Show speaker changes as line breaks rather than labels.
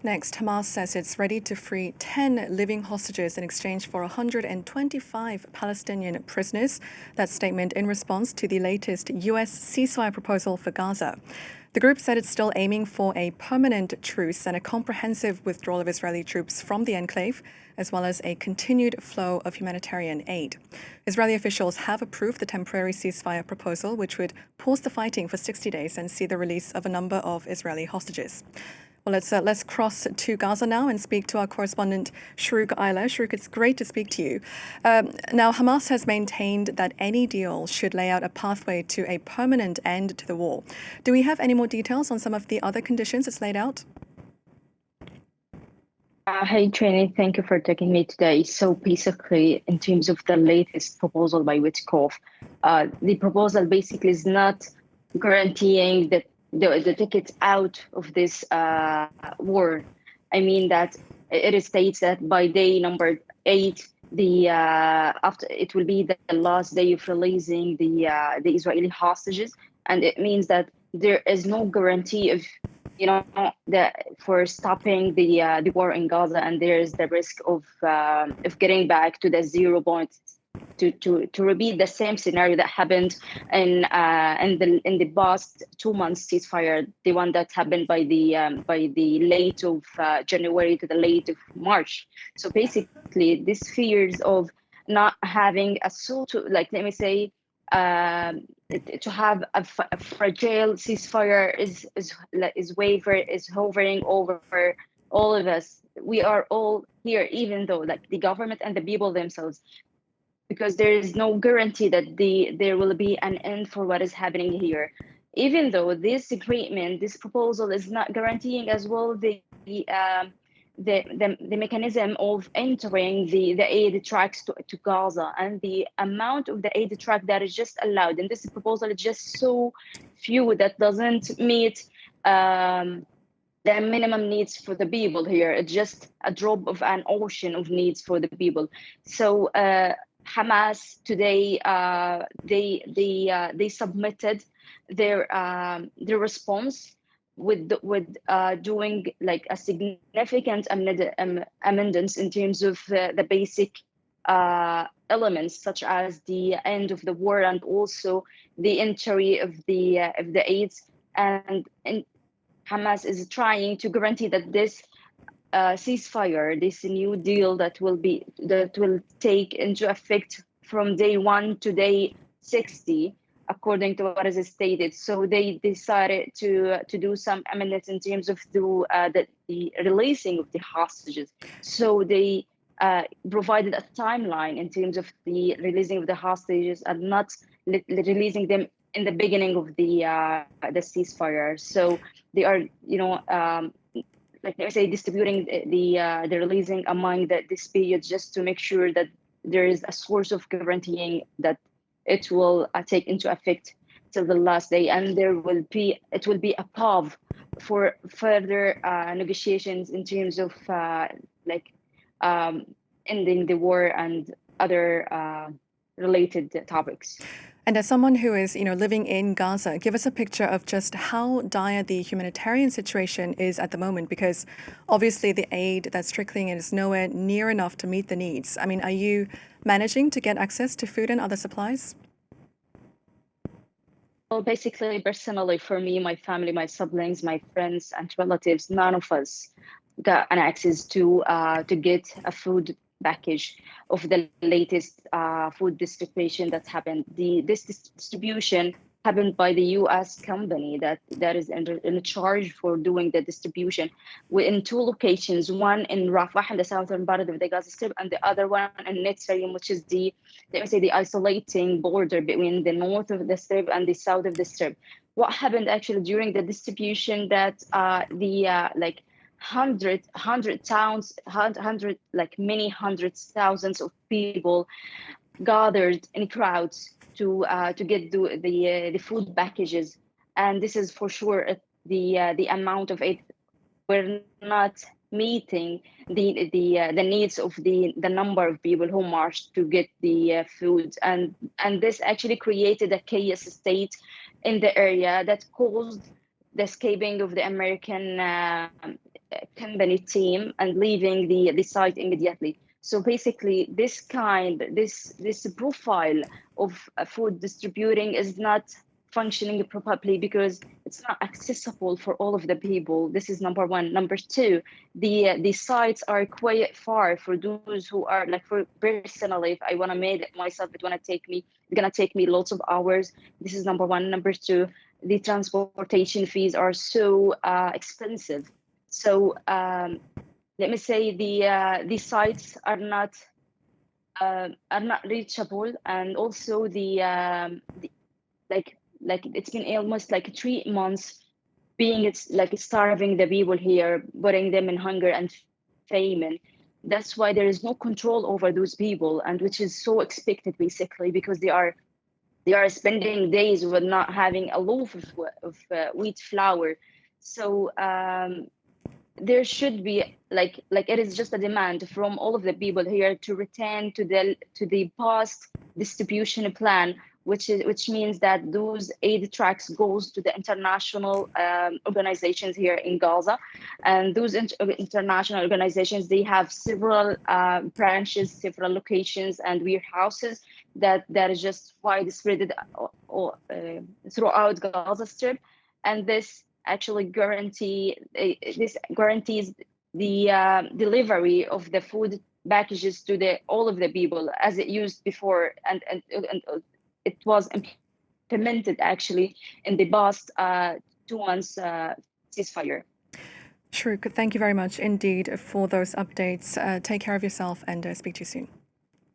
Next, Hamas says it's ready to free 10 living hostages in exchange for 125 Palestinian prisoners. That statement in response to the latest US ceasefire proposal for Gaza. The group said it's still aiming for a permanent truce and a comprehensive withdrawal of Israeli troops from the enclave, as well as a continued flow of humanitarian aid. Israeli officials have approved the temporary ceasefire proposal, which would pause the fighting for 60 days and see the release of a number of Israeli hostages. Well, let's cross to Gaza now and speak to our correspondent Shrouq Al-Amia. Shrouq, it's great to speak to you. Now, Hamas has maintained that any deal should lay out a pathway to a permanent end to the war. Do we have any more details on some of the other conditions it's laid out?
Hey, Trini, thank you for taking me today. So basically, in terms of the latest proposal by Withdrawal, the proposal basically is not guaranteeing that the ticket out of this war. I mean that it states that by day number 8, after it will be the last day of releasing the Israeli hostages, and it means that there is no guarantee of for stopping the war in Gaza, and there is the risk of getting back to the 0 point. To repeat the same scenario that happened in the past 2 months ceasefire, the one that happened by the late of January to the late of March. So basically, this fears of not having a sort of, like, let me say, to have a fragile ceasefire is hovering over all of us. We are all here, even though, like, the government and the people themselves, because there is no guarantee that there will be an end for what is happening here. Even though this agreement, this proposal is not guaranteeing as well the mechanism of entering the aid tracks to Gaza, and the amount of the aid track that is just allowed in this proposal is just so few that doesn't meet the minimum needs for the people here. It's just a drop of an ocean of needs for the people. So Hamas today they submitted their response with doing like a significant amendments in terms of the basic elements, such as the end of the war and also the entry of the aids, and Hamas is trying to guarantee that this ceasefire, this new deal that will take into effect from day 1 to day 60, according to what is stated. So they decided to do some amendments in terms of the releasing of the hostages. So they provided a timeline in terms of the releasing of the hostages, and not releasing them in the beginning of the ceasefire. So they are, like I say, distributing the releasing among this period, just to make sure that there is a source of guaranteeing that it will take into effect till the last day, and it will be a path for further negotiations in terms of ending the war and other related topics.
And as someone who is, living in Gaza, give us a picture of just how dire the humanitarian situation is at the moment, because obviously the aid that's trickling in is nowhere near enough to meet the needs. I mean, are you managing to get access to food and other supplies?
Well, basically, personally, for me, my family, my siblings, my friends and relatives, none of us got an access to get a food package of the latest food distribution that happened. This distribution happened by the US company that is in charge for doing the distribution. We're in 2 locations, one in Rafah, in the southern part of the Gaza Strip, and the other one in Netzarim, which is the isolating border between the north of the Strip and the south of the Strip. What happened actually during the distribution, that many hundreds, thousands of people gathered in crowds to get the food packages, and this is for sure the amount of aid were not meeting the needs of the number of people who marched to get the food, and this actually created a chaos state in the area that caused the escaping of the American company team and leaving the site immediately. So basically, this profile of food distributing is not functioning properly because it's not accessible for all of the people. This is number one. Number two, the sites are quite far for those who are like, for personally, if I want to make it myself, it's gonna take me lots of hours. This is number one. Number two, the transportation fees are so expensive. So let me say the sites are not reachable, and also like it's been almost like 3 months being it's like starving the people here, putting them in hunger and famine. That's why there is no control over those people, and which is so expected basically, because they are spending days with not having a loaf of wheat flour. So there should be like it is just a demand from all of the people here to return to the past distribution plan, which means that those aid tracks goes to the international organizations here in Gaza, and those international organizations, they have several branches, several locations and warehouses that is just widespread throughout Gaza Strip, and this actually guarantees the delivery of the food packages to all of the people as it used before, and it was implemented actually in the past 2 months ceasefire.
Shrouq, thank you very much indeed for those updates. Take care of yourself and speak to you soon.